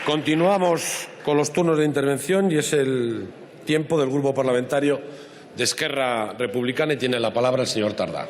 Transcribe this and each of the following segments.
Continuamos con los turnos de intervención y es el tiempo del Grupo Parlamentario de Esquerra Republicana y tiene la palabra el señor Tardá.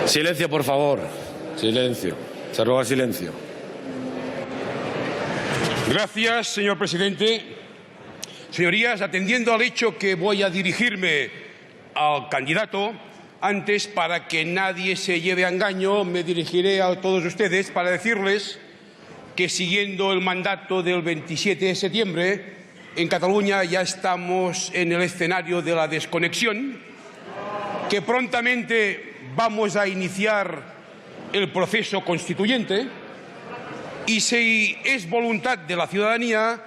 Silencio, por favor. Silencio. Se ruega silencio. Gracias, señor presidente. Señorías, atendiendo al hecho que voy a dirigirme al candidato, antes, para que nadie se lleve a engaño, me dirigiré a todos ustedes para decirles que, siguiendo el mandato del 27 de septiembre, en Cataluña ya estamos en el escenario de la desconexión, que prontamente vamos a iniciar el proceso constituyente y, si es voluntad de la ciudadanía,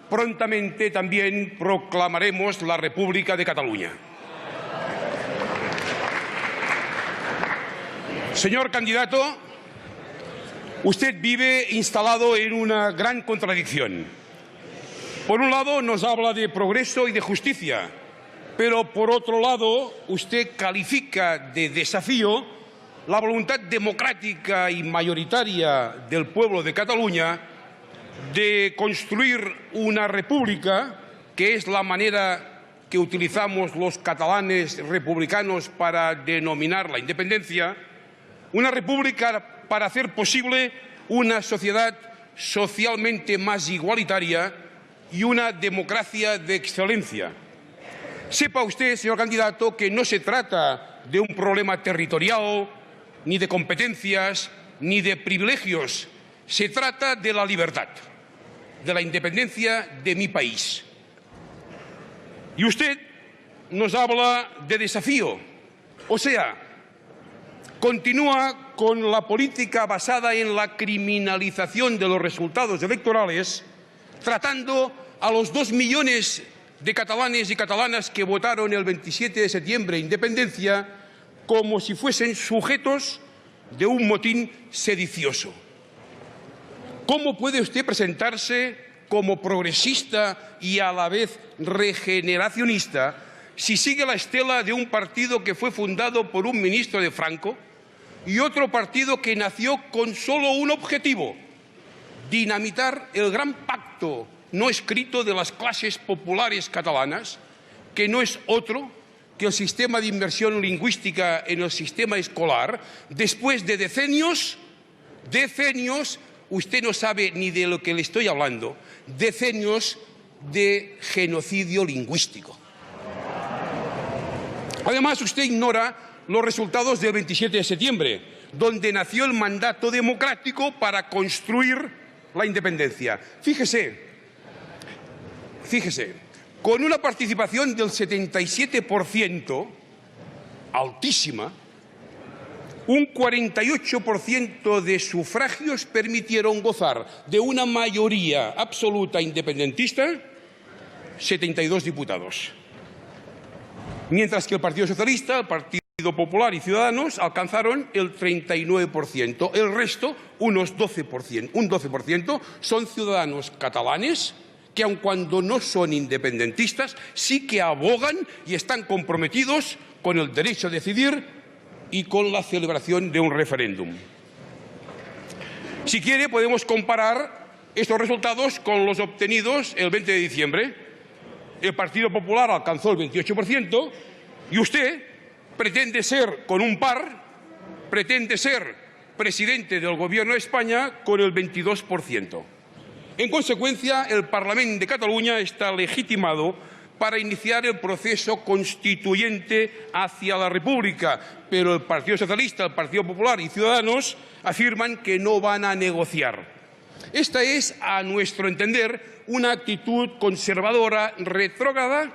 prontamente también proclamaremos la República de Cataluña. Señor candidato, usted vive instalado en una gran contradicción. Por un lado, nos habla de progreso y de justicia, pero por otro lado, usted califica de desafío la voluntad democrática y mayoritaria del pueblo de Cataluña de construir una república, que es la manera que utilizamos los catalanes republicanos para denominar la independencia, una república para hacer posible una sociedad socialmente más igualitaria y una democracia de excelencia. Sepa usted, señor candidato, que no se trata de un problema territorial, ni de competencias, ni de privilegios. Se trata de la libertad, de la independencia de mi país. Y usted nos habla de desafío. O sea, continúa con la política basada en la criminalización de los resultados electorales, tratando a los 2 millones de catalanes y catalanas que votaron el 27 de septiembre independencia como si fuesen sujetos de un motín sedicioso. ¿Cómo puede usted presentarse como progresista y a la vez regeneracionista si sigue la estela de un partido que fue fundado por un ministro de Franco y otro partido que nació con solo un objetivo: dinamitar el gran pacto no escrito de las clases populares catalanas, que no es otro que el sistema de inmersión lingüística en el sistema escolar, después de decenios, usted no sabe ni de lo que le estoy hablando, decenios de genocidio lingüístico. Además, usted ignora los resultados del 27 de septiembre, donde nació el mandato democrático para construir la independencia. Fíjese, con una participación del 77%, altísima, un 48% de sufragios permitieron gozar de una mayoría absoluta independentista, 72 diputados. Mientras que el Partido Socialista, el Partido Popular y Ciudadanos alcanzaron el 39%. El resto, un 12%, son ciudadanos catalanes que, aun cuando no son independentistas, sí que abogan y están comprometidos con el derecho a decidir y con la celebración de un referéndum. Si quiere, podemos comparar estos resultados con los obtenidos el 20 de diciembre. El Partido Popular alcanzó el 28% y usted pretende ser, con un par, pretende ser presidente del Gobierno de España con el 22%. En consecuencia, el Parlamento de Cataluña está legitimado para iniciar el proceso constituyente hacia la República, pero el Partido Socialista, el Partido Popular y Ciudadanos afirman que no van a negociar. Esta es, a nuestro entender, una actitud conservadora, retrógrada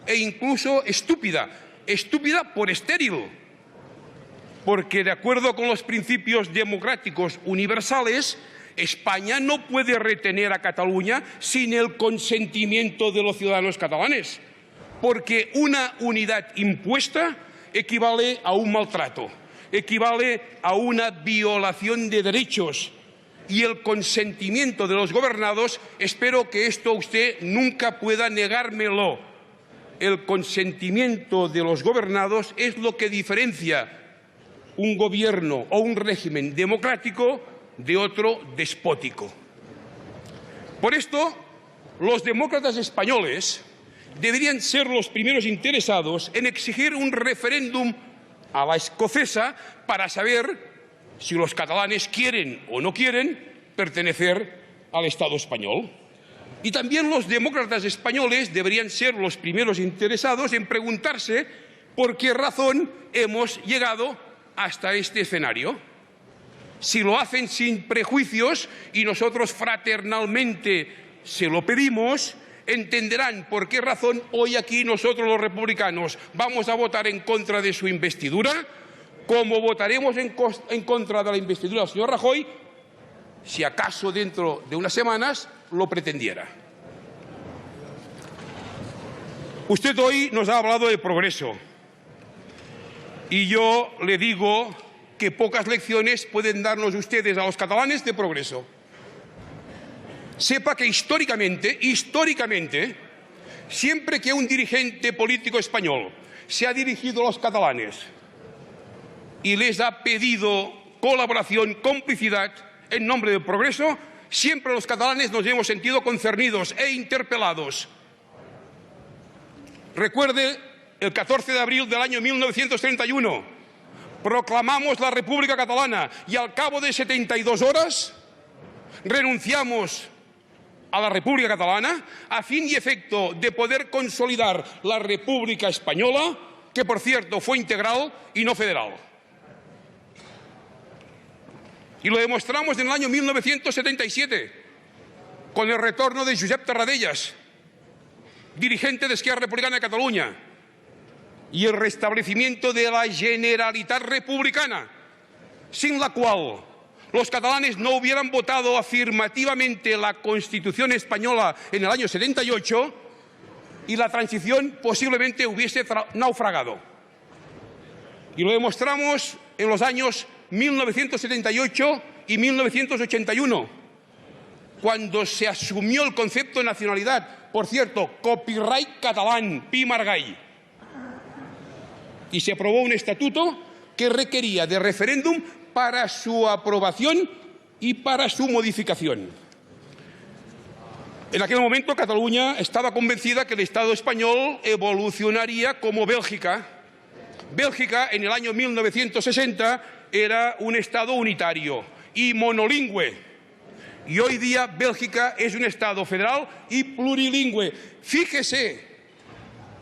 e incluso estúpida. Estúpida por estéril, porque, de acuerdo con los principios democráticos universales, España no puede retener a Cataluña sin el consentimiento de los ciudadanos catalanes, porque una unidad impuesta equivale a un maltrato, equivale a una violación de derechos. Y el consentimiento de los gobernados, espero que esto usted nunca pueda negármelo. El consentimiento de los gobernados es lo que diferencia un gobierno o un régimen democrático de otro despótico. Por esto, los demócratas españoles deberían ser los primeros interesados en exigir un referéndum a la escocesa para saber si los catalanes quieren o no quieren pertenecer al Estado español. Y también los demócratas españoles deberían ser los primeros interesados en preguntarse por qué razón hemos llegado hasta este escenario. Si lo hacen sin prejuicios y nosotros fraternalmente se lo pedimos, entenderán por qué razón hoy aquí nosotros los republicanos vamos a votar en contra de su investidura, como votaremos en contra de la investidura del señor Rajoy, si acaso dentro de unas semanas lo pretendiera. Usted hoy nos ha hablado de progreso y yo le digo que pocas lecciones pueden darnos ustedes a los catalanes de progreso. Sepa que históricamente, siempre que un dirigente político español se ha dirigido a los catalanes y les ha pedido colaboración, complicidad en nombre del progreso, siempre los catalanes nos hemos sentido concernidos e interpelados. Recuerde el 14 de abril del año 1931. Proclamamos la República Catalana y al cabo de 72 horas renunciamos a la República Catalana a fin y efecto de poder consolidar la República Española, que por cierto fue integral y no federal. Y lo demostramos en el año 1977 con el retorno de Josep Tarradellas, dirigente de Esquerra Republicana de Cataluña, y el restablecimiento de la Generalitat Republicana, sin la cual los catalanes no hubieran votado afirmativamente la Constitución española en el año 78 y la transición posiblemente hubiese naufragado. Y lo demostramos en los años 1978 y 1981, cuando se asumió el concepto de nacionalidad, por cierto, copyright catalán, Pi Margall, y se aprobó un estatuto que requería de referéndum para su aprobación y para su modificación. En aquel momento Cataluña estaba convencida que el Estado español evolucionaría como Bélgica. Bélgica en el año 1960 era un Estado unitario y monolingüe. Y hoy día Bélgica es un Estado federal y plurilingüe. Fíjese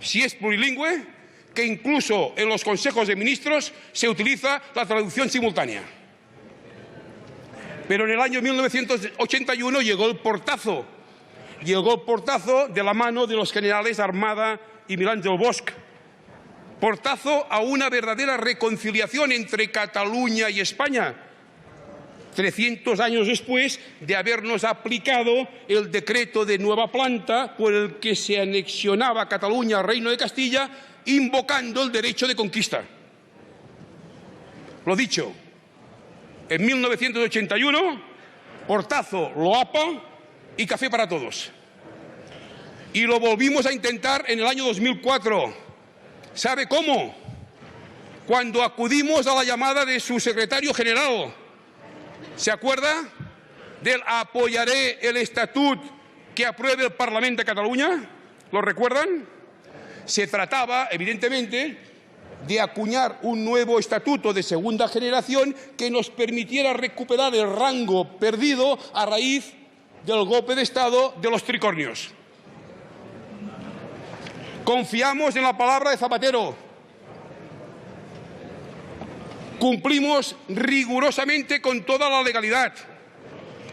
si es plurilingüe, que incluso en los consejos de ministros se utiliza la traducción simultánea. Pero en el año 1981 llegó el portazo de la mano de los generales Armada y Milán del Bosch. Portazo a una verdadera reconciliación entre Cataluña y España, 300 años después de habernos aplicado el decreto de nueva planta por el que se anexionaba Cataluña al Reino de Castilla, invocando el derecho de conquista. Lo dicho, en 1981, portazo, loapa y café para todos. Y lo volvimos a intentar en el año 2004. ¿Sabe cómo? Cuando acudimos a la llamada de su secretario general. ¿Se acuerda del apoyaré el estatut que apruebe el Parlamento de Cataluña? ¿Lo recuerdan? Se trataba, evidentemente, de acuñar un nuevo estatuto de segunda generación que nos permitiera recuperar el rango perdido a raíz del golpe de Estado de los tricornios. Confiamos en la palabra de Zapatero. Cumplimos rigurosamente con toda la legalidad.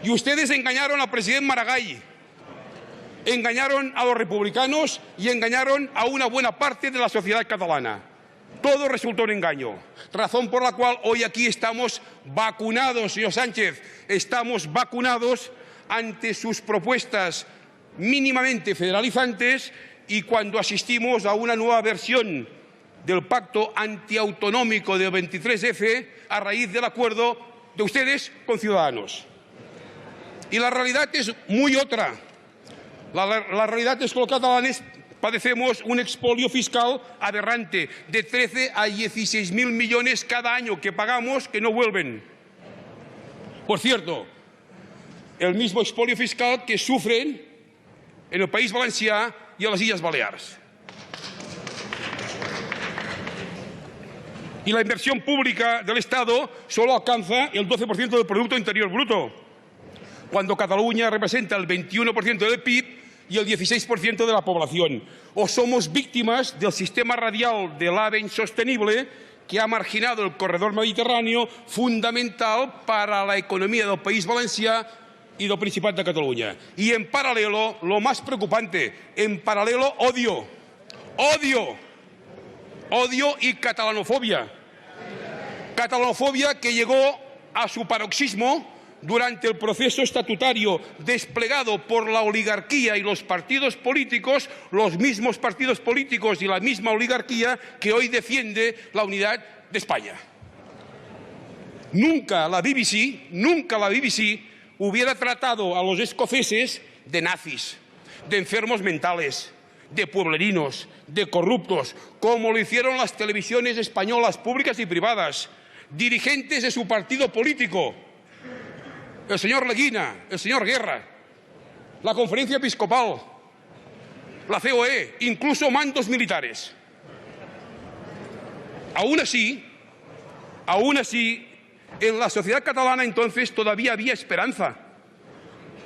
Y ustedes engañaron al presidente Maragall, engañaron a los republicanos y engañaron a una buena parte de la sociedad catalana. Todo resultó un engaño, razón por la cual hoy aquí estamos vacunados, señor Sánchez, estamos vacunados ante sus propuestas mínimamente federalizantes y cuando asistimos a una nueva versión del pacto antiautonómico del 23F a raíz del acuerdo de ustedes con Ciudadanos. Y la realidad es muy otra. La realidad es que los catalanes padecemos un expolio fiscal aberrante de 13 a 16.000 millones cada año que pagamos que no vuelven. Por cierto, el mismo expolio fiscal que sufren en el País Valencià y en las Islas Baleares. Y la inversión pública del Estado solo alcanza el 12% del Producto Interior Bruto, cuando Cataluña representa el 21% del PIB y el 16% de la población. O somos víctimas del sistema radial del AVE insostenible que ha marginado el corredor mediterráneo, fundamental para la economía del País Valencià y del Principat de Cataluña. Y en paralelo, lo más preocupante, en paralelo, odio y catalanofobia. Catalanofobia que llegó a su paroxismo durante el proceso estatutario desplegado por la oligarquía y los partidos políticos, los mismos partidos políticos y la misma oligarquía que hoy defiende la unidad de España. Nunca la BBC hubiera tratado a los escoceses de nazis, de enfermos mentales, de pueblerinos, de corruptos, como lo hicieron las televisiones españolas públicas y privadas, dirigentes de su partido político, el señor Leguina, el señor Guerra, la Conferencia Episcopal, la COE, incluso mandos militares. Aún así, en la sociedad catalana entonces todavía había esperanza.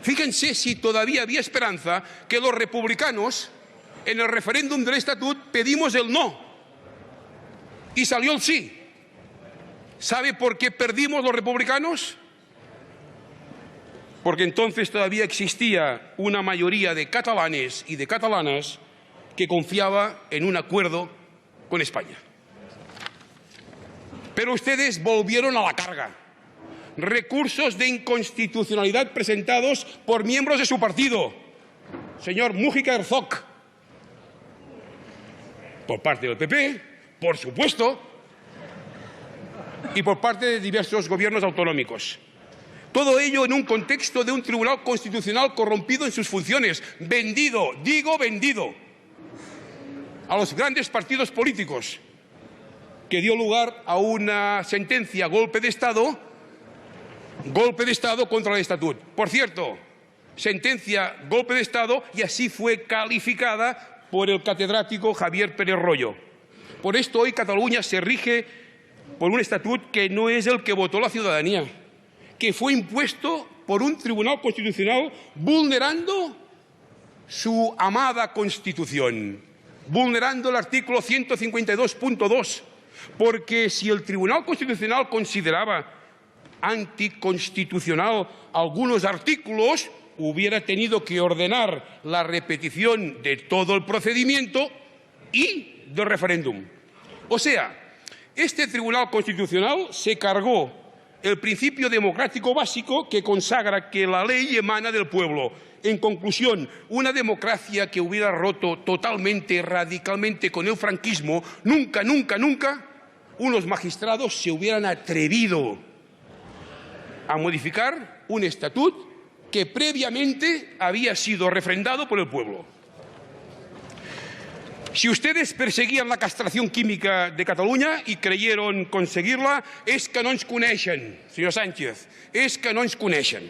Fíjense si todavía había esperanza que los republicanos, en el referéndum del Estatut, pedimos el no y salió el sí. ¿Sabe por qué perdimos los republicanos? Porque entonces todavía existía una mayoría de catalanes y de catalanas que confiaba en un acuerdo con España. Pero ustedes volvieron a la carga. Recursos de inconstitucionalidad presentados por miembros de su partido. Señor Mújica Herzog, por parte del PP, por supuesto, y por parte de diversos gobiernos autonómicos. Todo ello en un contexto de un tribunal constitucional corrompido en sus funciones, vendido a los grandes partidos políticos, que dio lugar a una sentencia golpe de Estado contra el Estatut. Por cierto, sentencia golpe de Estado, y así fue calificada por el catedrático Javier Pérez Royo. Por esto hoy Cataluña se rige por un Estatut que no es el que votó la ciudadanía, que fue impuesto por un tribunal constitucional vulnerando su amada Constitución, vulnerando el artículo 152.2, porque si el Tribunal Constitucional consideraba anticonstitucional algunos artículos, hubiera tenido que ordenar la repetición de todo el procedimiento y del referéndum. O sea, este Tribunal Constitucional se cargó el principio democrático básico que consagra que la ley emana del pueblo. En conclusión, una democracia que hubiera roto totalmente, radicalmente con el franquismo, nunca unos magistrados se hubieran atrevido a modificar un estatut que previamente había sido refrendado por el pueblo. Si ustedes perseguían la castración química de Cataluña y creyeron conseguirla, es que no ens coneixen, señor Sánchez, es que no ens coneixen.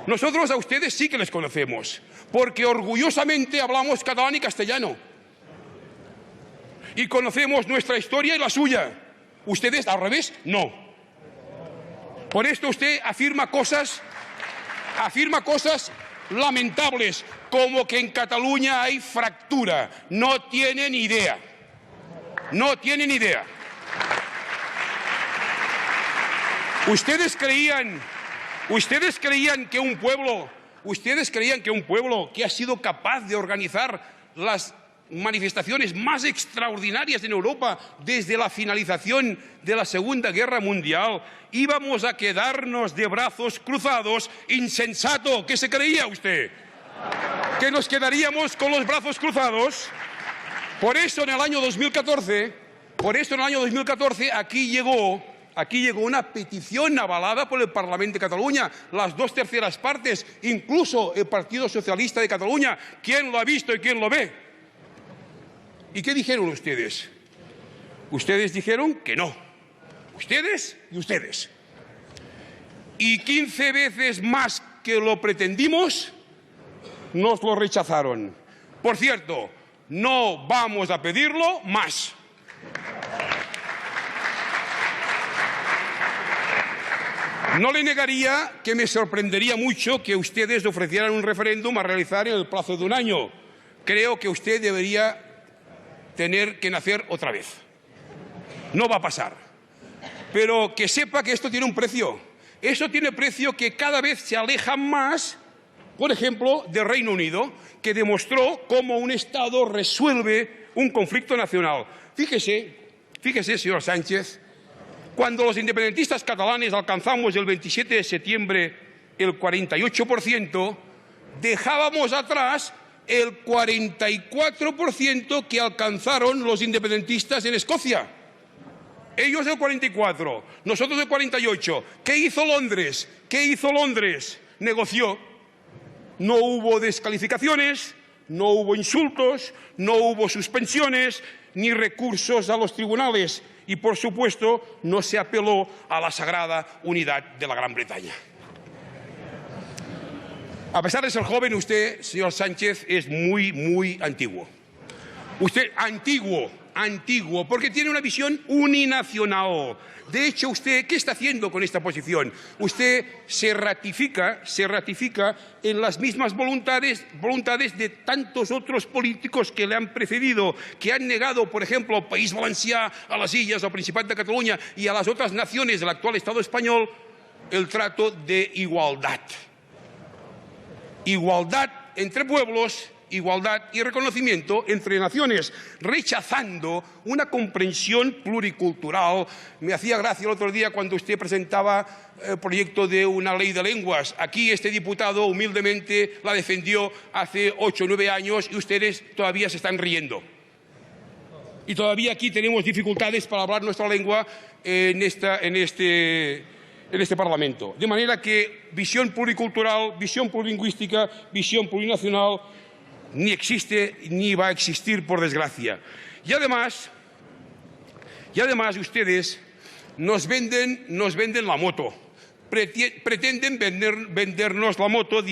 Nosotros a ustedes sí que les conocemos, porque orgullosamente hablamos catalán y castellano. Y conocemos nuestra historia y la suya. Ustedes, al revés, no. Por esto usted afirma cosas lamentables, como que en Cataluña hay fractura. No tienen idea. No tienen idea. Ustedes creían que un pueblo que ha sido capaz de organizar las manifestaciones más extraordinarias en Europa desde la finalización de la Segunda Guerra Mundial, íbamos a quedarnos de brazos cruzados. Insensato, ¿qué se creía usted? ¿Que nos quedaríamos con los brazos cruzados? Por eso en el año 2014, aquí llegó una petición avalada por el Parlamento de Cataluña, las 2/3 partes, incluso el Partido Socialista de Cataluña. ¿Quién lo ha visto y quién lo ve? ¿Y qué dijeron ustedes? Ustedes dijeron que no. Ustedes y ustedes. Y 15 veces más que lo pretendimos, nos lo rechazaron. Por cierto, no vamos a pedirlo más. No le negaría que me sorprendería mucho que ustedes ofrecieran un referéndum a realizar en el plazo de un año. Creo que usted debería tener que nacer otra vez. No va a pasar. Pero que sepa que esto tiene un precio. Eso tiene precio que cada vez se aleja más, por ejemplo, del Reino Unido, que demostró cómo un Estado resuelve un conflicto nacional. Fíjese, señor Sánchez, cuando los independentistas catalanes alcanzamos el 27 de septiembre el 48%, dejábamos atrás el 44% que alcanzaron los independentistas en Escocia. Ellos el 44%, nosotros el 48%. ¿Qué hizo Londres? Negoció. No hubo descalificaciones, no hubo insultos, no hubo suspensiones, ni recursos a los tribunales. Y, por supuesto, no se apeló a la sagrada unidad de la Gran Bretaña. A pesar de ser joven, usted, señor Sánchez, es muy antiguo. Usted, antiguo, porque tiene una visión uninacional. De hecho, usted, ¿qué está haciendo con esta posición? Usted se ratifica en las mismas voluntades de tantos otros políticos que le han precedido, que han negado, por ejemplo, al País Valencià, a las Illes, al Principat de Cataluña y a las otras naciones del actual Estado español el trato de igualdad. Igualdad entre pueblos, igualdad y reconocimiento entre naciones, rechazando una comprensión pluricultural. Me hacía gracia el otro día cuando usted presentaba el proyecto de una ley de lenguas. Aquí este diputado humildemente la defendió hace 8 o 9 años y ustedes todavía se están riendo. Y todavía aquí tenemos dificultades para hablar nuestra lengua en este Parlamento. De manera que visión pluricultural, visión plurilingüística, visión plurinacional ni existe ni va a existir, por desgracia. Y además ustedes nos venden la moto. Pretenden vendernos la moto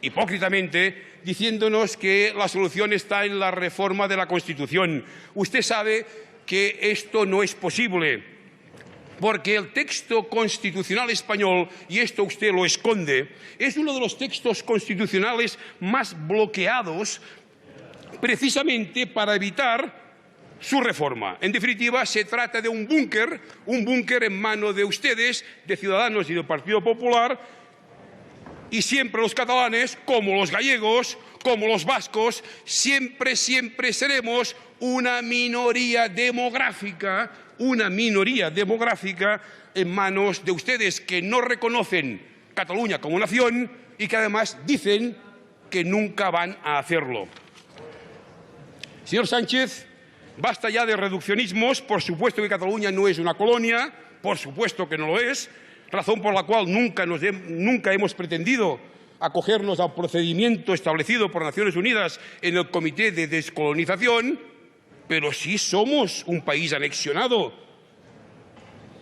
hipócritamente, diciéndonos que la solución está en la reforma de la Constitución. Usted sabe que esto no es posible, porque el texto constitucional español, y esto usted lo esconde, es uno de los textos constitucionales más bloqueados precisamente para evitar su reforma. En definitiva, se trata de un búnker en manos de ustedes, de Ciudadanos y del Partido Popular, y siempre los catalanes, como los gallegos, como los vascos, siempre seremos una minoría demográfica en manos de ustedes, que no reconocen Cataluña como nación y que además dicen que nunca van a hacerlo. Señor Sánchez, basta ya de reduccionismos. Por supuesto que Cataluña no es una colonia, por supuesto que no lo es, razón por la cual nunca hemos pretendido acogernos al procedimiento establecido por Naciones Unidas en el Comité de Descolonización, pero sí somos un país anexionado.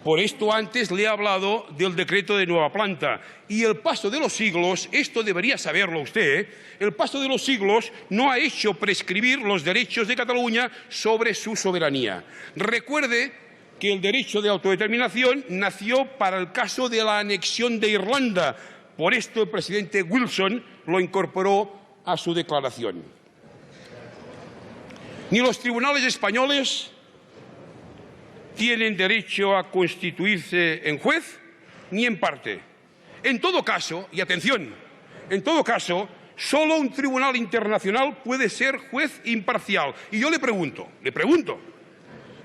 Por esto antes le he hablado del decreto de Nueva Planta. Y el paso de los siglos, esto debería saberlo usted, el paso de los siglos no ha hecho prescribir los derechos de Cataluña sobre su soberanía. Recuerde que el derecho de autodeterminación nació para el caso de la anexión de Irlanda. Por esto el presidente Wilson lo incorporó a su declaración. Ni los tribunales españoles tienen derecho a constituirse en juez ni en parte. En todo caso, y atención, Solo un tribunal internacional puede ser juez imparcial. Y yo le pregunto,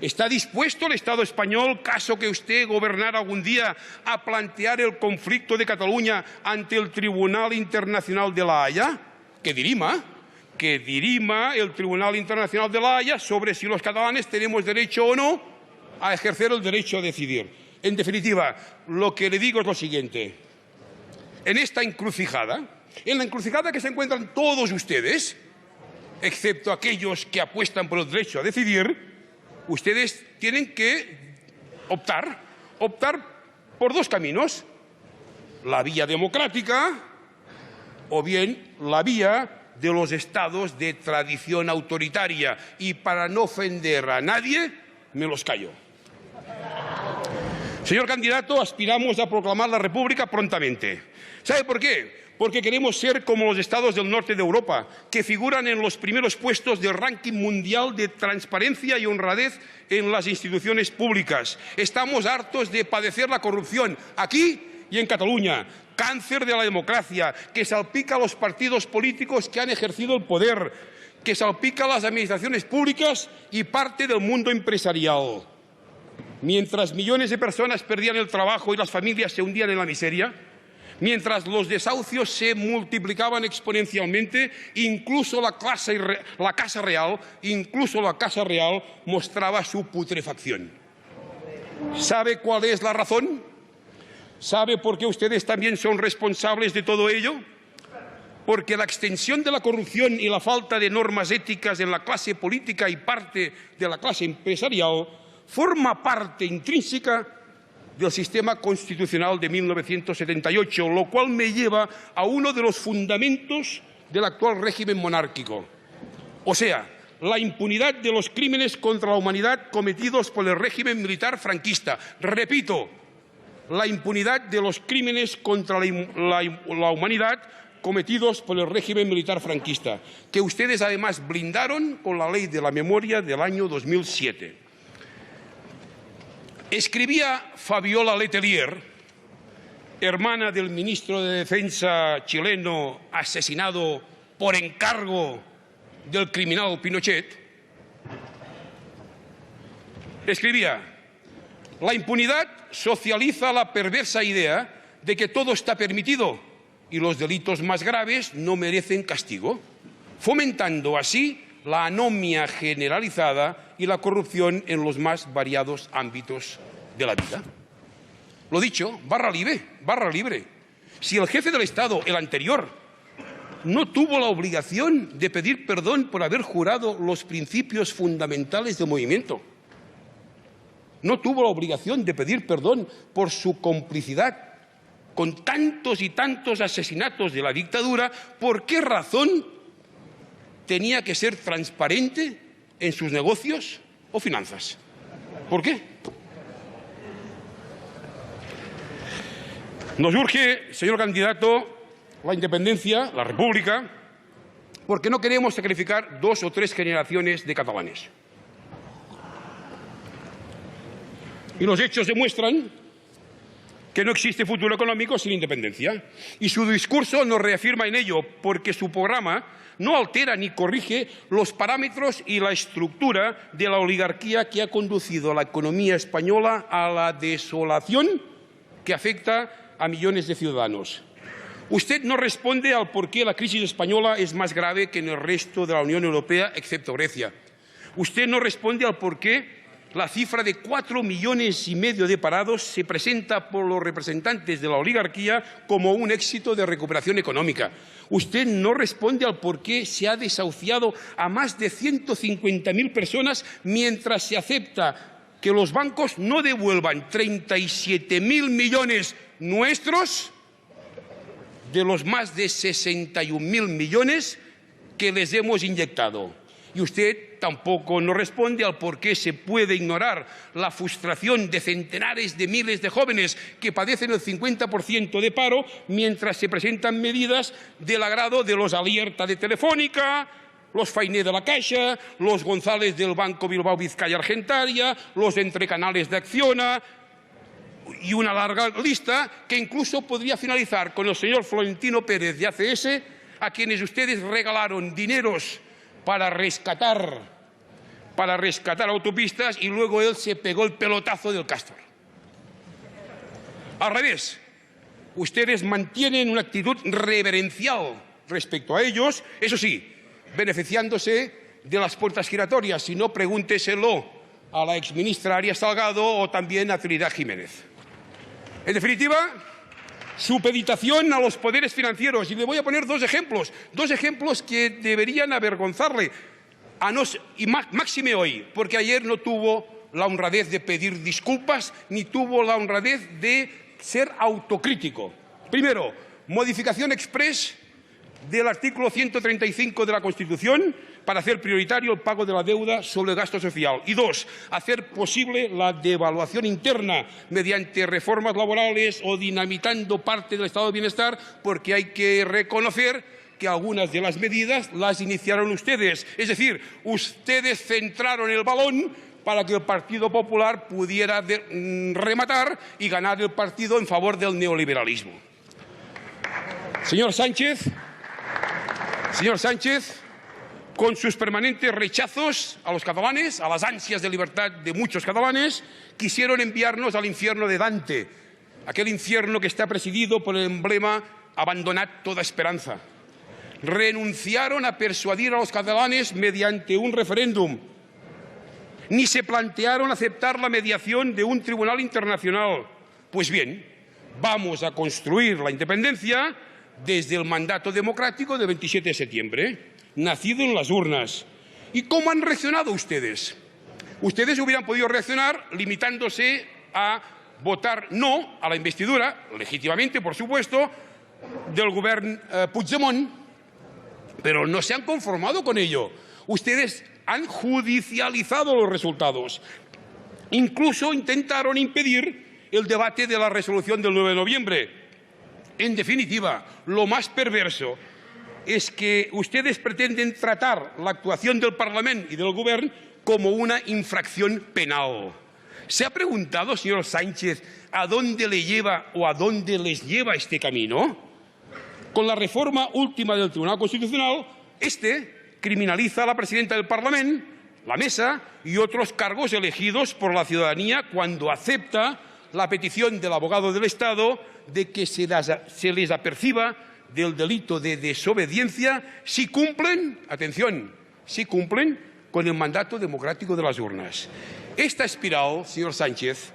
¿está dispuesto el Estado español, caso que usted gobernara algún día, a plantear el conflicto de Cataluña ante el Tribunal Internacional de la Haya? Que dirima el Tribunal Internacional de la Haya sobre si los catalanes tenemos derecho o no a ejercer el derecho a decidir. En definitiva, lo que le digo es lo siguiente. En esta encrucijada, en la encrucijada que se encuentran todos ustedes, excepto aquellos que apuestan por el derecho a decidir, ustedes tienen que optar por dos caminos: la vía democrática o bien la vía de los estados de tradición autoritaria. Y para no ofender a nadie, me los callo. Señor candidato, aspiramos a proclamar la República prontamente. ¿Sabe por qué? Porque queremos ser como los estados del norte de Europa, que figuran en los primeros puestos del ranking mundial de transparencia y honradez en las instituciones públicas. Estamos hartos de padecer la corrupción aquí y en Cataluña, cáncer de la democracia, que salpica a los partidos políticos que han ejercido el poder, que salpica a las administraciones públicas y parte del mundo empresarial. Mientras millones de personas perdían el trabajo y las familias se hundían en la miseria, mientras los desahucios se multiplicaban exponencialmente, incluso la Casa Real mostraba su putrefacción. ¿Sabe cuál es la razón? ¿Sabe por qué ustedes también son responsables de todo ello? Porque la extensión de la corrupción y la falta de normas éticas en la clase política y parte de la clase empresarial forma parte intrínseca del sistema constitucional de 1978, lo cual me lleva a uno de los fundamentos del actual régimen monárquico. O sea, la impunidad de los crímenes contra la humanidad cometidos por el régimen militar franquista. Repito, la impunidad de los crímenes contra la humanidad cometidos por el régimen militar franquista, que ustedes además blindaron con la Ley de la Memoria del año 2007. Escribía Fabiola Letelier, hermana del ministro de Defensa chileno asesinado por encargo del criminal Pinochet, escribía: la impunidad socializa la perversa idea de que todo está permitido y los delitos más graves no merecen castigo, fomentando así la anomia generalizada y la corrupción en los más variados ámbitos de la vida. Lo dicho, barra libre. Si el jefe del Estado, el anterior, no tuvo la obligación de pedir perdón por haber jurado los principios fundamentales del movimiento, no tuvo la obligación de pedir perdón por su complicidad con tantos y tantos asesinatos de la dictadura, ¿por qué razón tenía que ser transparente en sus negocios o finanzas? ¿Por qué? Nos urge, señor candidato, la independencia, la República, porque no queremos sacrificar 2 o 3 generaciones de catalanes. Y los hechos demuestran que no existe futuro económico sin independencia. Y su discurso nos reafirma en ello, porque su programa no altera ni corrige los parámetros y la estructura de la oligarquía que ha conducido a la economía española a la desolación que afecta a millones de ciudadanos. Usted no responde al por qué la crisis española es más grave que en el resto de la Unión Europea, excepto Grecia. Usted no responde al por qué la cifra de 4,5 millones de parados se presenta por los representantes de la oligarquía como un éxito de recuperación económica. Usted no responde al por qué se ha desahuciado a más de 150.000 personas mientras se acepta que los bancos no devuelvan 37.000 millones nuestros de los más de 61.000 millones que les hemos inyectado. Y usted tampoco nos responde al por qué se puede ignorar la frustración de centenares de miles de jóvenes que padecen el 50% de paro mientras se presentan medidas del agrado de los Alerta de Telefónica, los Fainé de la Caixa, los González del Banco Bilbao Vizcaya Argentaria, los Entrecanales de Acciona y una larga lista que incluso podría finalizar con el señor Florentino Pérez de ACS, a quienes ustedes regalaron dineros para rescatar autopistas y luego él se pegó el pelotazo del Castor. Al revés, ustedes mantienen una actitud reverencial respecto a ellos, eso sí, beneficiándose de las puertas giratorias. Si no, pregúnteselo a la exministra Arias Salgado o también a Trinidad Jiménez. En definitiva, supeditación a los poderes financieros. Y le voy a poner dos ejemplos que deberían avergonzarle, y máxime hoy, porque ayer no tuvo la honradez de pedir disculpas ni tuvo la honradez de ser autocrítico. Primero, modificación exprés del artículo 135 de la Constitución para hacer prioritario el pago de la deuda sobre el gasto social. Y dos, hacer posible la devaluación interna mediante reformas laborales o dinamitando parte del estado de bienestar, porque hay que reconocer que algunas de las medidas las iniciaron ustedes. Es decir, ustedes centraron el balón para que el Partido Popular pudiera rematar y ganar el partido en favor del neoliberalismo. Señor Sánchez, con sus permanentes rechazos a los catalanes, a las ansias de libertad de muchos catalanes, quisieron enviarnos al infierno de Dante, aquel infierno que está presidido por el emblema «Abandonad toda esperanza». Renunciaron a persuadir a los catalanes mediante un referéndum, ni se plantearon aceptar la mediación de un tribunal internacional. Pues bien, vamos a construir la independencia desde el mandato democrático del 27 de septiembre, nacido en las urnas. ¿Y cómo han reaccionado ustedes? Ustedes hubieran podido reaccionar limitándose a votar no a la investidura, legítimamente, por supuesto, del gobierno Puigdemont, pero no se han conformado con ello. Ustedes han judicializado los resultados. Incluso intentaron impedir el debate de la resolución del 9 de noviembre. En definitiva, lo más perverso es que ustedes pretenden tratar la actuación del Parlamento y del Gobierno como una infracción penal. ¿Se ha preguntado, señor Sánchez, a dónde le lleva o a dónde les lleva este camino? Con la reforma última del Tribunal Constitucional, criminaliza a la presidenta del Parlamento, la Mesa y otros cargos elegidos por la ciudadanía cuando acepta la petición del abogado del Estado de que se les aperciba del delito de desobediencia si cumplen, atención, si cumplen con el mandato democrático de las urnas. Esta espiral, señor Sánchez,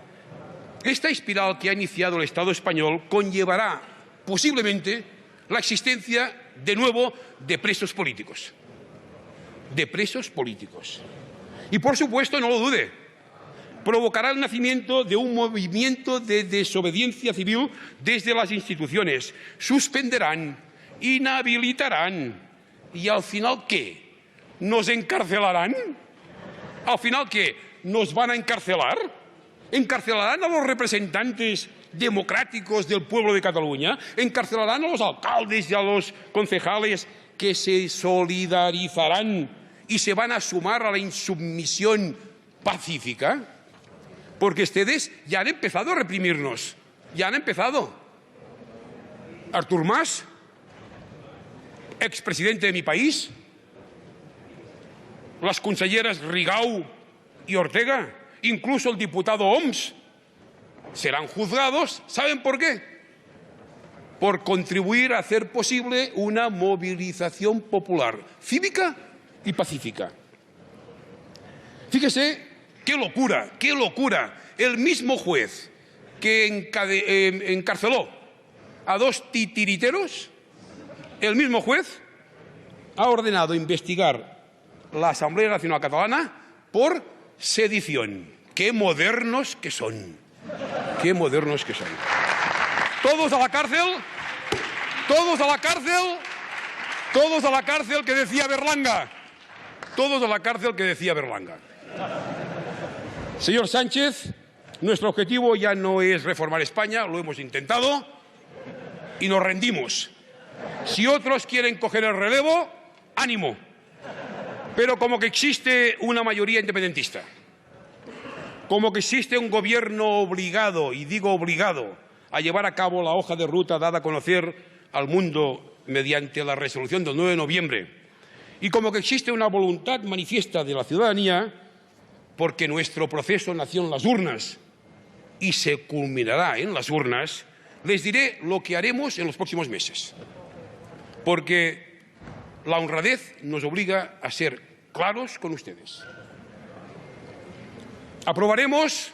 esta espiral que ha iniciado el Estado español conllevará posiblemente la existencia de nuevo de presos políticos. De presos políticos. Y por supuesto, no lo dude, provocará el nacimiento de un movimiento de desobediencia civil desde las instituciones. Suspenderán, inhabilitarán. ¿Y al final qué? ¿Nos encarcelarán? ¿Al final qué? ¿Nos van a encarcelar? ¿Encarcelarán a los representantes democráticos del pueblo de Cataluña? ¿Encarcelarán a los alcaldes y a los concejales que se solidarizarán y se van a sumar a la insumisión pacífica? Porque ustedes ya han empezado a reprimirnos. Ya han empezado. Artur Mas, expresidente de mi país, las conselleras Rigau y Ortega, incluso el diputado Homs, serán juzgados. ¿Saben por qué? Por contribuir a hacer posible una movilización popular, cívica y pacífica. Fíjese qué locura, qué locura. El mismo juez que encarceló a dos titiriteros, el mismo juez ha ordenado investigar la Asamblea Nacional Catalana por sedición. ¡Qué modernos que son! ¡Qué modernos que son! Todos a la cárcel, todos a la cárcel, todos a la cárcel que decía Berlanga. Todos a la cárcel que decía Berlanga. Señor Sánchez, nuestro objetivo ya no es reformar España, lo hemos intentado y nos rendimos. Si otros quieren coger el relevo, ánimo. Pero como que existe una mayoría independentista, como que existe un gobierno obligado, y digo obligado, a llevar a cabo la hoja de ruta dada a conocer al mundo mediante la resolución del 9 de noviembre. Y como que existe una voluntad manifiesta de la ciudadanía, porque nuestro proceso nació en las urnas y se culminará en las urnas, les diré lo que haremos en los próximos meses. Porque la honradez nos obliga a ser claros con ustedes. Aprobaremos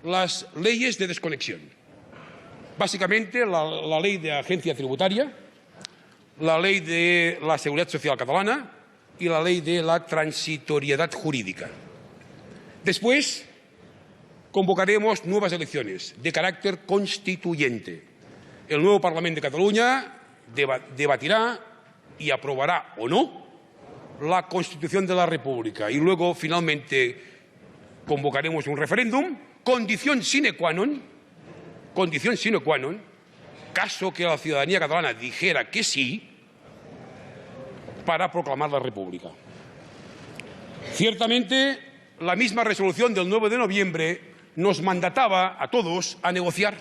las leyes de desconexión. Básicamente, la ley de agencia tributaria, la ley de la seguridad social catalana y la ley de la transitoriedad jurídica. Después, convocaremos nuevas elecciones de carácter constituyente. El nuevo Parlamento de Cataluña debatirá y aprobará o no la Constitución de la República. Y luego, finalmente, convocaremos un referéndum, condición sine qua non, caso que la ciudadanía catalana dijera que sí, para proclamar la República. Ciertamente, la misma resolución del 9 de noviembre nos mandataba a todos a negociar.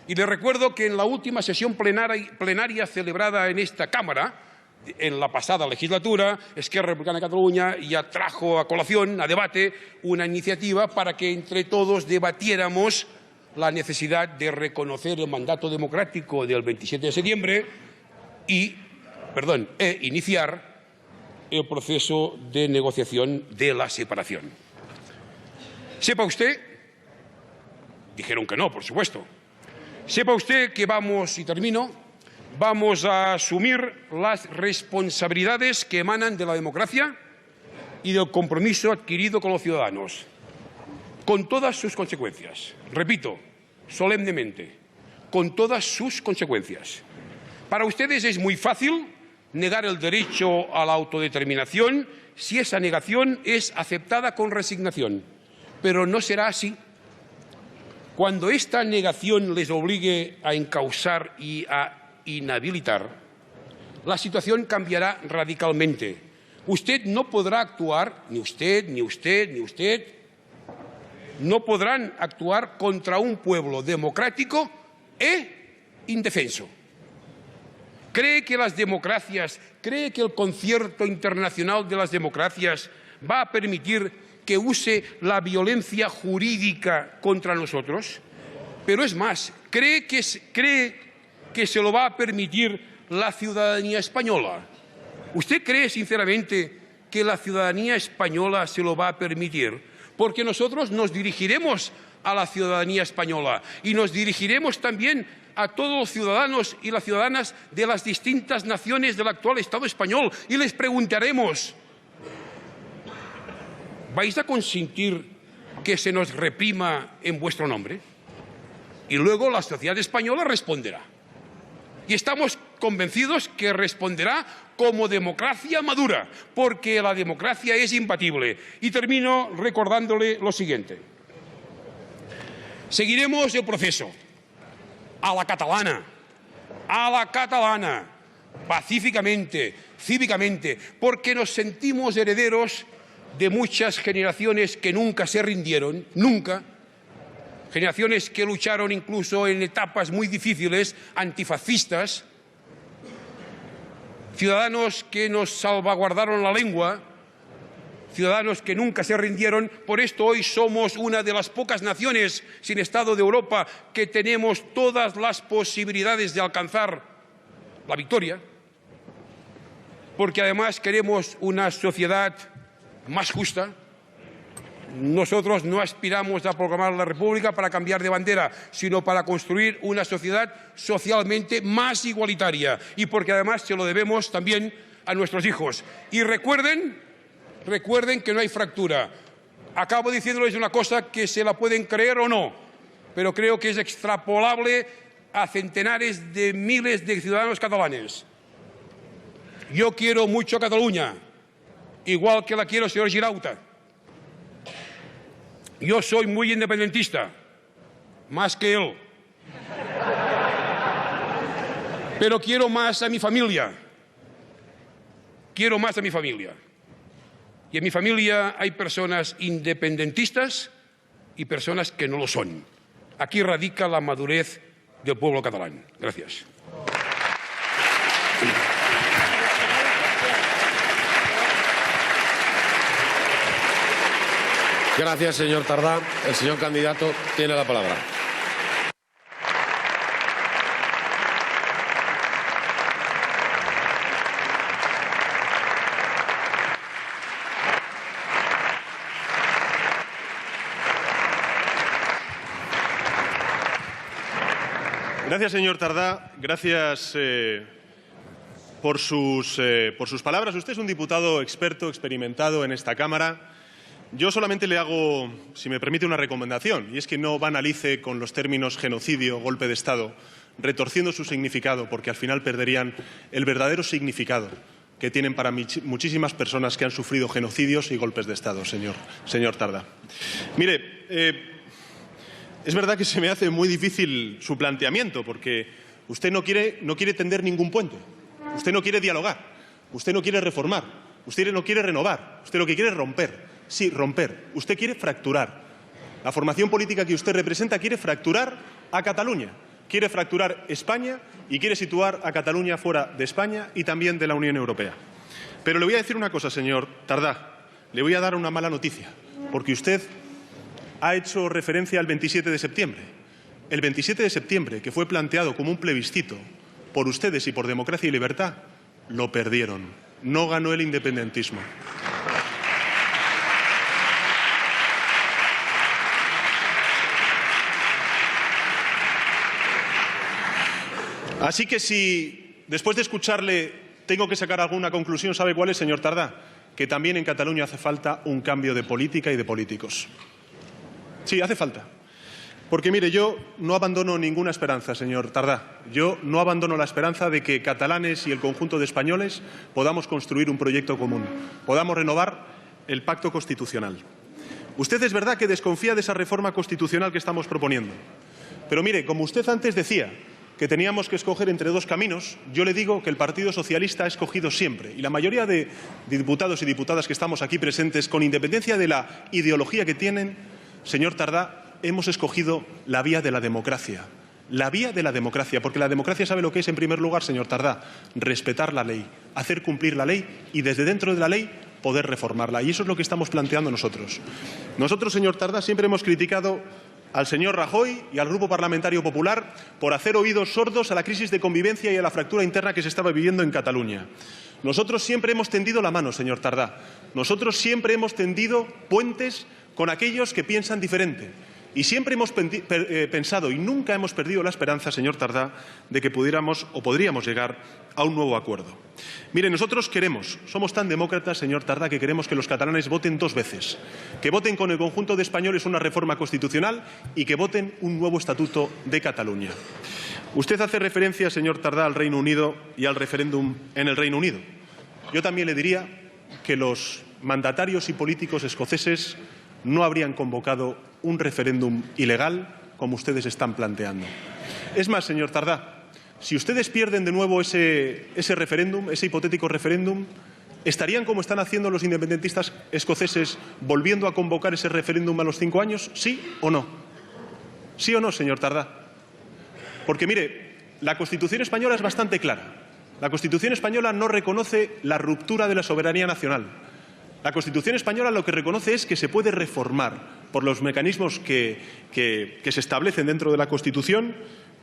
Y les recuerdo que en la última sesión plenaria celebrada en esta Cámara, en la pasada legislatura, Esquerra Republicana de Cataluña ya trajo a colación, a debate, una iniciativa para que entre todos debatiéramos la necesidad de reconocer el mandato democrático del 27 de septiembre e iniciar el proceso de negociación de la separación. Sepa usted, dijeron que no, por supuesto, sepa usted que vamos a asumir las responsabilidades que emanan de la democracia y del compromiso adquirido con los ciudadanos, con todas sus consecuencias. Repito, solemnemente, con todas sus consecuencias. Para ustedes es muy fácil negar el derecho a la autodeterminación si esa negación es aceptada con resignación, pero no será así. Cuando esta negación les obligue a encausar y a inhabilitar, la situación cambiará radicalmente. Usted no podrá actuar, ni usted, no podrán actuar contra un pueblo democrático e indefenso. ¿Cree que el concierto internacional de las democracias va a permitir que use la violencia jurídica contra nosotros? Pero es más, ¿cree que se lo va a permitir la ciudadanía española? ¿Usted cree sinceramente que la ciudadanía española se lo va a permitir? Porque nosotros nos dirigiremos a la ciudadanía española y nos dirigiremos también a todos los ciudadanos y las ciudadanas de las distintas naciones del actual Estado español y les preguntaremos: ¿vais a consentir que se nos reprima en vuestro nombre? Y luego la sociedad española responderá. Y estamos convencidos que responderá como democracia madura, porque la democracia es imbatible. Y termino recordándole lo siguiente. Seguiremos el proceso a la catalana, pacíficamente, cívicamente, porque nos sentimos herederos de muchas generaciones que nunca se rindieron, nunca, generaciones que lucharon incluso en etapas muy difíciles, antifascistas, ciudadanos que nos salvaguardaron la lengua, ciudadanos que nunca se rindieron. Por esto hoy somos una de las pocas naciones sin Estado de Europa que tenemos todas las posibilidades de alcanzar la victoria, porque además queremos una sociedad más justa. Nosotros no aspiramos a proclamar la República para cambiar de bandera, sino para construir una sociedad socialmente más igualitaria y porque además se lo debemos también a nuestros hijos. Y recuerden que no hay fractura. Acabo diciéndoles una cosa que se la pueden creer o no, pero creo que es extrapolable a centenares de miles de ciudadanos catalanes. Yo quiero mucho a Cataluña, igual que la quiero, señor Girauta. Yo soy muy independentista, más que él. Pero quiero más a mi familia. Quiero más a mi familia. Y en mi familia hay personas independentistas y personas que no lo son. Aquí radica la madurez del pueblo catalán. Gracias. Gracias, señor Tardá. El señor candidato tiene la palabra. Gracias, señor Tardá. Gracias por sus palabras. Usted es un diputado experto, experimentado en esta Cámara. Yo solamente le hago, si me permite, una recomendación, y es que no banalice con los términos genocidio, golpe de Estado, retorciendo su significado, porque al final perderían el verdadero significado que tienen para muchísimas personas que han sufrido genocidios y golpes de Estado, señor Tardá. Mire, es verdad que se me hace muy difícil su planteamiento, porque usted no quiere tender ningún puente, usted no quiere dialogar, usted no quiere reformar, usted no quiere renovar, usted lo que quiere es romper. Sí, romper. Usted quiere fracturar. La formación política que usted representa quiere fracturar a Cataluña, quiere fracturar España y quiere situar a Cataluña fuera de España y también de la Unión Europea. Pero le voy a decir una cosa, señor Tardá. Le voy a dar una mala noticia, porque usted ha hecho referencia al 27 de septiembre. El 27 de septiembre, que fue planteado como un plebiscito por ustedes y por Democracia y Libertad, lo perdieron. No ganó el independentismo. Así que si, después de escucharle, tengo que sacar alguna conclusión, ¿sabe cuál es, señor Tardá? Que también en Cataluña hace falta un cambio de política y de políticos. Sí, hace falta. Porque, mire, yo no abandono ninguna esperanza, señor Tardá. Yo no abandono la esperanza de que catalanes y el conjunto de españoles podamos construir un proyecto común, podamos renovar el pacto constitucional. Usted es verdad que desconfía de esa reforma constitucional que estamos proponiendo. Pero, mire, como usted antes decía que teníamos que escoger entre dos caminos, yo le digo que el Partido Socialista ha escogido siempre, y la mayoría de diputados y diputadas que estamos aquí presentes, con independencia de la ideología que tienen, señor Tardá, hemos escogido la vía de la democracia. La vía de la democracia, porque la democracia sabe lo que es, en primer lugar, señor Tardá, respetar la ley, hacer cumplir la ley y desde dentro de la ley poder reformarla. Y eso es lo que estamos planteando nosotros. Nosotros, señor Tardá, siempre hemos criticado al señor Rajoy y al Grupo Parlamentario Popular por hacer oídos sordos a la crisis de convivencia y a la fractura interna que se estaba viviendo en Cataluña. Nosotros siempre hemos tendido la mano, señor Tardá. Nosotros siempre hemos tendido puentes con aquellos que piensan diferente. Y siempre hemos pensado y nunca hemos perdido la esperanza, señor Tardá, de que pudiéramos o podríamos llegar a un nuevo acuerdo. Mire, nosotros somos tan demócratas, señor Tardá, que queremos que los catalanes voten dos veces. Que voten con el conjunto de españoles una reforma constitucional y que voten un nuevo estatuto de Cataluña. Usted hace referencia, señor Tardá, al Reino Unido y al referéndum en el Reino Unido. Yo también le diría que los mandatarios y políticos escoceses no habrían convocado un referéndum ilegal como ustedes están planteando. Es más, señor Tardá, si ustedes pierden de nuevo ese referéndum, ese hipotético referéndum, ¿estarían como están haciendo los independentistas escoceses volviendo a convocar ese referéndum a los 5 años? ¿Sí o no? ¿Sí o no, señor Tardá? Porque, mire, la Constitución española es bastante clara. La Constitución española no reconoce la ruptura de la soberanía nacional. La Constitución española lo que reconoce es que se puede reformar por los mecanismos que se establecen dentro de la Constitución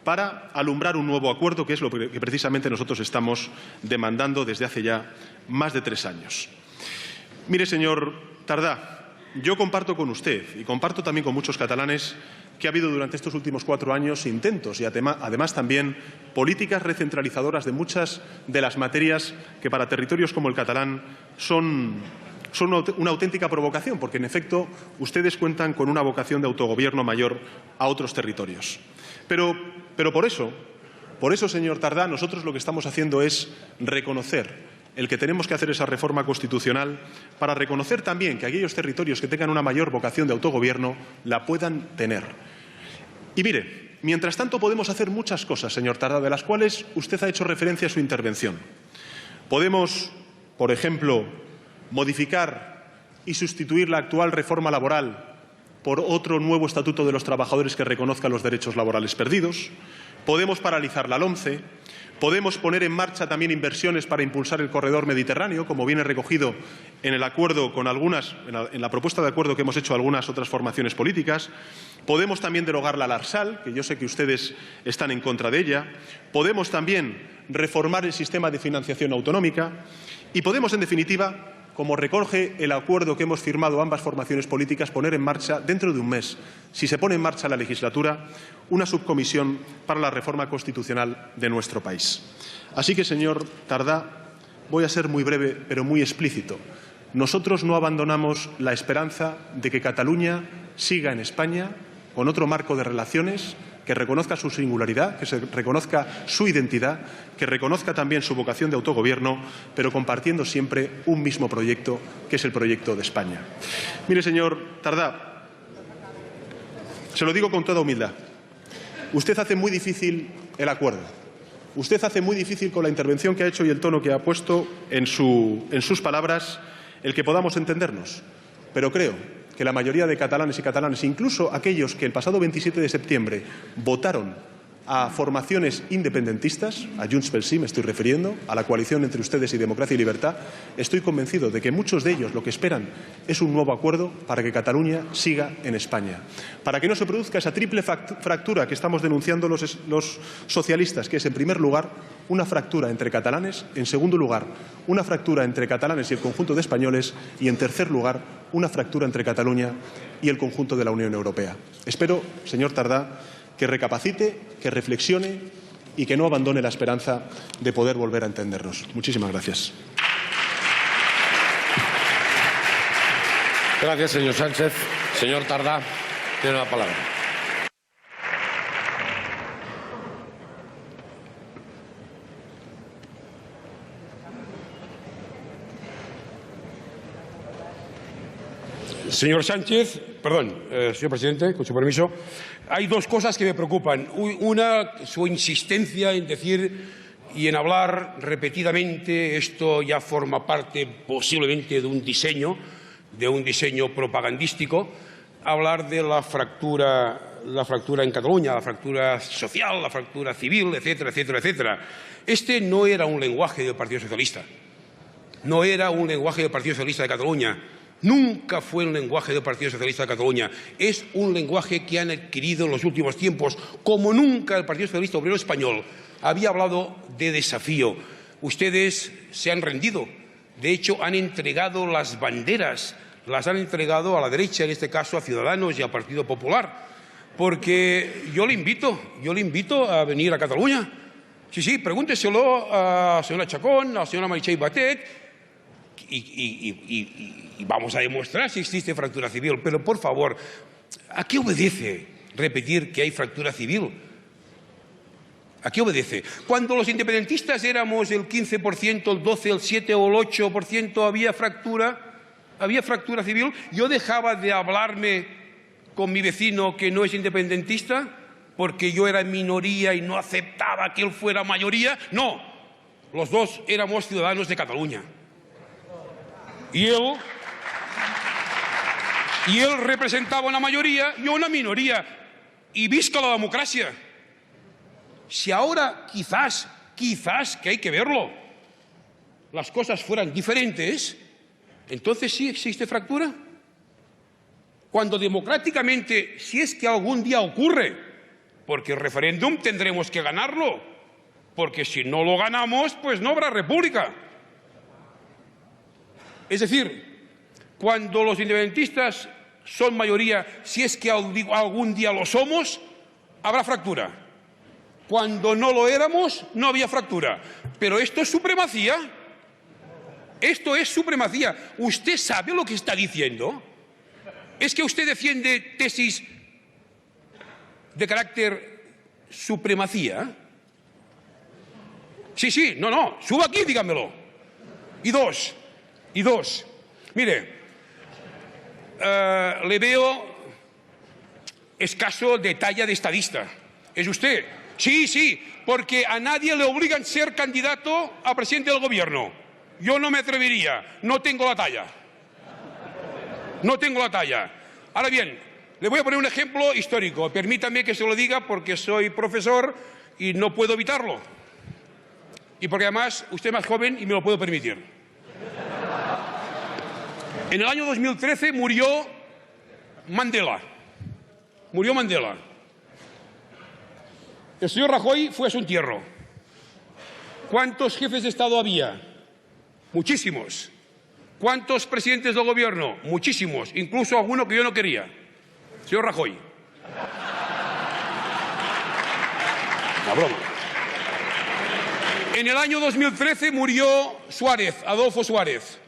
para alumbrar un nuevo acuerdo, que es lo que precisamente nosotros estamos demandando desde hace ya más de 3 años. Mire, señor Tardá, yo comparto con usted y comparto también con muchos catalanes que ha habido durante estos últimos 4 años intentos y además también políticas recentralizadoras de muchas de las materias que para territorios como el catalán son una auténtica provocación, porque en efecto ustedes cuentan con una vocación de autogobierno mayor a otros territorios. Pero por eso, señor Tardá, nosotros lo que estamos haciendo es reconocer el que tenemos que hacer esa reforma constitucional para reconocer también que aquellos territorios que tengan una mayor vocación de autogobierno la puedan tener. Y mire, mientras tanto podemos hacer muchas cosas, señor Tardá, de las cuales usted ha hecho referencia en su intervención. Podemos, por ejemplo, modificar y sustituir la actual reforma laboral por otro nuevo estatuto de los trabajadores que reconozca los derechos laborales perdidos. Podemos paralizar la LOMCE. Podemos poner en marcha también inversiones para impulsar el corredor mediterráneo, como viene recogido en el acuerdo con en la propuesta de acuerdo que hemos hecho algunas otras formaciones políticas. Podemos también derogar la Lrsal, que yo sé que ustedes están en contra de ella. Podemos también reformar el sistema de financiación autonómica. Y podemos, en definitiva, como recoge el acuerdo que hemos firmado ambas formaciones políticas, poner en marcha, dentro de un mes, si se pone en marcha la legislatura, una subcomisión para la reforma constitucional de nuestro país. Así que, señor Tardá, voy a ser muy breve, pero muy explícito. Nosotros no abandonamos la esperanza de que Cataluña siga en España con otro marco de relaciones que reconozca su singularidad, que se reconozca su identidad, que reconozca también su vocación de autogobierno, pero compartiendo siempre un mismo proyecto, que es el proyecto de España. Mire, señor Tardá, se lo digo con toda humildad. Usted hace muy difícil el acuerdo. Usted hace muy difícil, con la intervención que ha hecho y el tono que ha puesto en sus palabras, el que podamos entendernos. Pero creo que la mayoría de catalanes y catalanas, incluso aquellos que el pasado 27 de septiembre votaron a formaciones independentistas, a Junts pel Sí me estoy refiriendo, a la coalición entre ustedes y Democracia y Libertad, estoy convencido de que muchos de ellos lo que esperan es un nuevo acuerdo para que Cataluña siga en España, para que no se produzca esa triple fractura que estamos denunciando los socialistas, que es, en primer lugar, una fractura entre catalanes, en segundo lugar, una fractura entre catalanes y el conjunto de españoles y, en tercer lugar, una fractura entre Cataluña y el conjunto de la Unión Europea. Espero, señor Tardá, que recapacite, que reflexione y que no abandone la esperanza de poder volver a entendernos. Muchísimas gracias. Gracias, señor Sánchez. Señor Tardá, tiene la palabra. Señor Sánchez, señor presidente, con su permiso, hay dos cosas que me preocupan. Una, su insistencia en decir y en hablar repetidamente, esto ya forma parte posiblemente de un diseño propagandístico, hablar de la fractura en Cataluña, la fractura social, la fractura civil, etcétera, etcétera, etcétera. Este no era un lenguaje del Partido Socialista. No era un lenguaje del Partido Socialista de Cataluña. Nunca fue un lenguaje del Partido Socialista de Cataluña. Es un lenguaje que han adquirido en los últimos tiempos, como nunca el Partido Socialista Obrero Español había hablado de desafío. Ustedes se han rendido. De hecho, han entregado las banderas, las han entregado a la derecha, en este caso a Ciudadanos y al Partido Popular. Porque yo le invito a venir a Cataluña. Sí, pregúnteselo a la señora Chacón, a la señora Meritxell Batet, y vamos a demostrar si existe fractura civil. Pero, por favor, ¿a qué obedece repetir que hay fractura civil? ¿A qué obedece? Cuando los independentistas éramos el 15%, el 12%, el 7% o el 8%, había fractura civil. Yo dejaba de hablarme con mi vecino que no es independentista porque yo era minoría y no aceptaba que él fuera mayoría. No, los dos éramos ciudadanos de Cataluña. Y él representaba una mayoría, yo una minoría. Y visca la democracia. Si ahora quizás, que hay que verlo, las cosas fueran diferentes, entonces sí existe fractura. Cuando democráticamente, si es que algún día ocurre, porque el referéndum tendremos que ganarlo, porque si no lo ganamos, pues no habrá república. Es decir, cuando los independentistas son mayoría, si es que algún día lo somos, habrá fractura. Cuando no lo éramos, no había fractura. Pero esto es supremacía. Esto es supremacía. ¿Usted sabe lo que está diciendo? ¿Es que usted defiende tesis de carácter supremacía? Sí, no, suba aquí y dígamelo. Y dos, mire, le veo escaso de talla de estadista. ¿Es usted? Sí, porque a nadie le obligan a ser candidato a presidente del gobierno. Yo no me atrevería, no tengo la talla. Ahora bien, le voy a poner un ejemplo histórico. Permítame que se lo diga porque soy profesor y no puedo evitarlo. y porque además usted es más joven y me lo puedo permitir. En el año 2013 murió Mandela. Murió Mandela. El señor Rajoy fue a su entierro. ¿Cuántos jefes de Estado había? Muchísimos. ¿Cuántos presidentes del gobierno? Muchísimos. Incluso alguno que yo no quería. Señor Rajoy. La broma. En el año 2013 murió Suárez, Adolfo Suárez.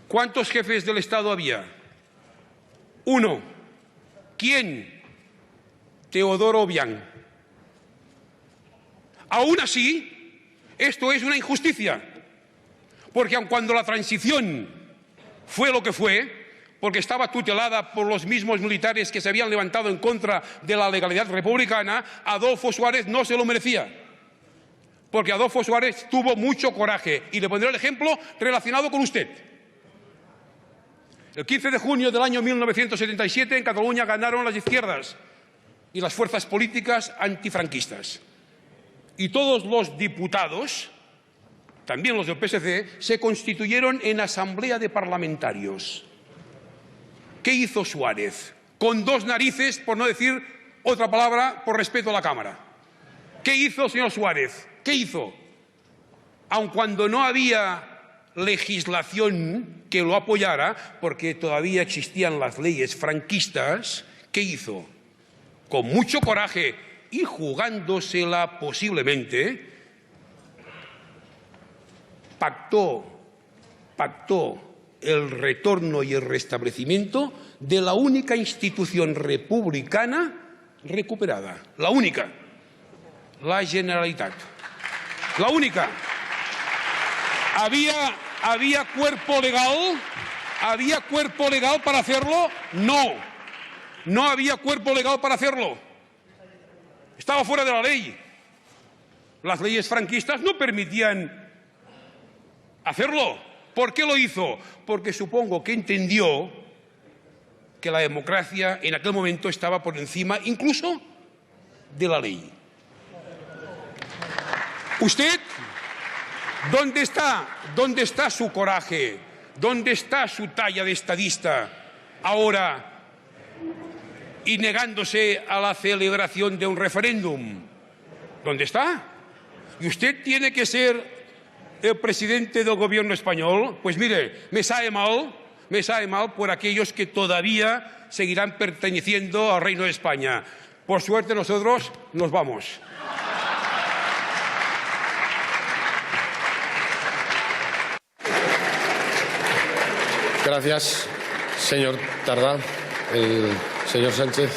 ¿Cuántos jefes del Estado había? Uno. ¿Quién? Teodoro Obiang. Aún así, esto es una injusticia, porque aun cuando la transición fue lo que fue, porque estaba tutelada por los mismos militares que se habían levantado en contra de la legalidad republicana, Adolfo Suárez no se lo merecía, porque Adolfo Suárez tuvo mucho coraje, y le pondré el ejemplo relacionado con usted. El 15 de junio del año 1977 en Cataluña ganaron las izquierdas y las fuerzas políticas antifranquistas. Y todos los diputados, también los del PSC, se constituyeron en asamblea de parlamentarios. ¿Qué hizo Suárez? Con dos narices, por no decir otra palabra, por respeto a la Cámara. ¿Qué hizo, señor Suárez? ¿Qué hizo? Aun cuando no había legislación que lo apoyara, porque todavía existían las leyes franquistas, ¿qué hizo? Con mucho coraje y jugándosela posiblemente, pactó el retorno y el restablecimiento de la única institución republicana recuperada. La única. La Generalitat. La única. ¿Había cuerpo legal? ¿Había cuerpo legal para hacerlo? No. No había cuerpo legal para hacerlo. Estaba fuera de la ley. Las leyes franquistas no permitían hacerlo. ¿Por qué lo hizo? Porque supongo que entendió que la democracia en aquel momento estaba por encima incluso de la ley. Usted, ¿dónde está su coraje? ¿Dónde está su talla de estadista ahora y negándose a la celebración de un referéndum? ¿Dónde está? ¿Y usted tiene que ser el presidente del gobierno español? Pues mire, me sabe mal por aquellos que todavía seguirán perteneciendo al Reino de España. Por suerte nosotros nos vamos. Gracias, señor Tardá. El señor Sánchez.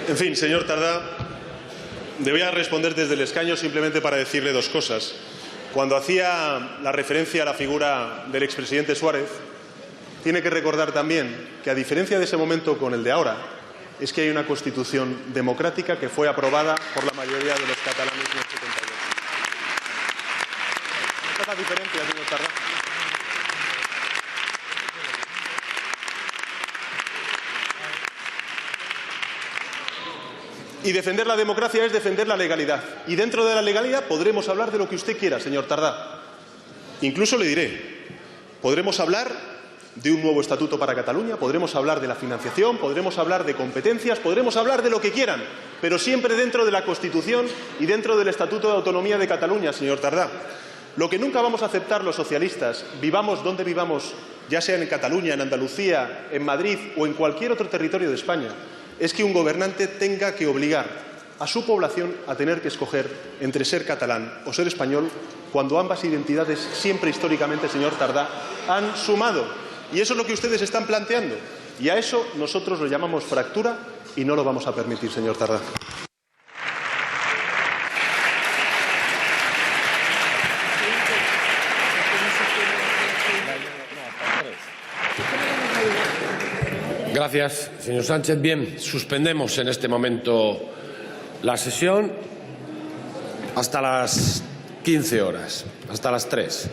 En fin, señor Tardá, debía responder desde el escaño simplemente para decirle dos cosas. Cuando hacía la referencia a la figura del expresidente Suárez, tiene que recordar también que, a diferencia de ese momento con el de ahora, es que hay una Constitución democrática que fue aprobada por la mayoría de los catalanes en el 78. Esa es la diferencia, señor Tardá. Y defender la democracia es defender la legalidad. Y dentro de la legalidad podremos hablar de lo que usted quiera, señor Tardá. Incluso le diré, podremos hablar de un nuevo estatuto para Cataluña, podremos hablar de la financiación, podremos hablar de competencias, podremos hablar de lo que quieran, pero siempre dentro de la Constitución y dentro del Estatuto de Autonomía de Cataluña, señor Tardá. Lo que nunca vamos a aceptar los socialistas, vivamos donde vivamos, ya sea en Cataluña, en Andalucía, en Madrid o en cualquier otro territorio de España, es que un gobernante tenga que obligar a su población a tener que escoger entre ser catalán o ser español, cuando ambas identidades siempre históricamente, señor Tardá, han sumado. Y eso es lo que ustedes están planteando. Y a eso nosotros lo llamamos fractura y no lo vamos a permitir, señor Tardá. Gracias, señor Sánchez. Bien, suspendemos en este momento la sesión hasta las 15 horas, hasta las 3.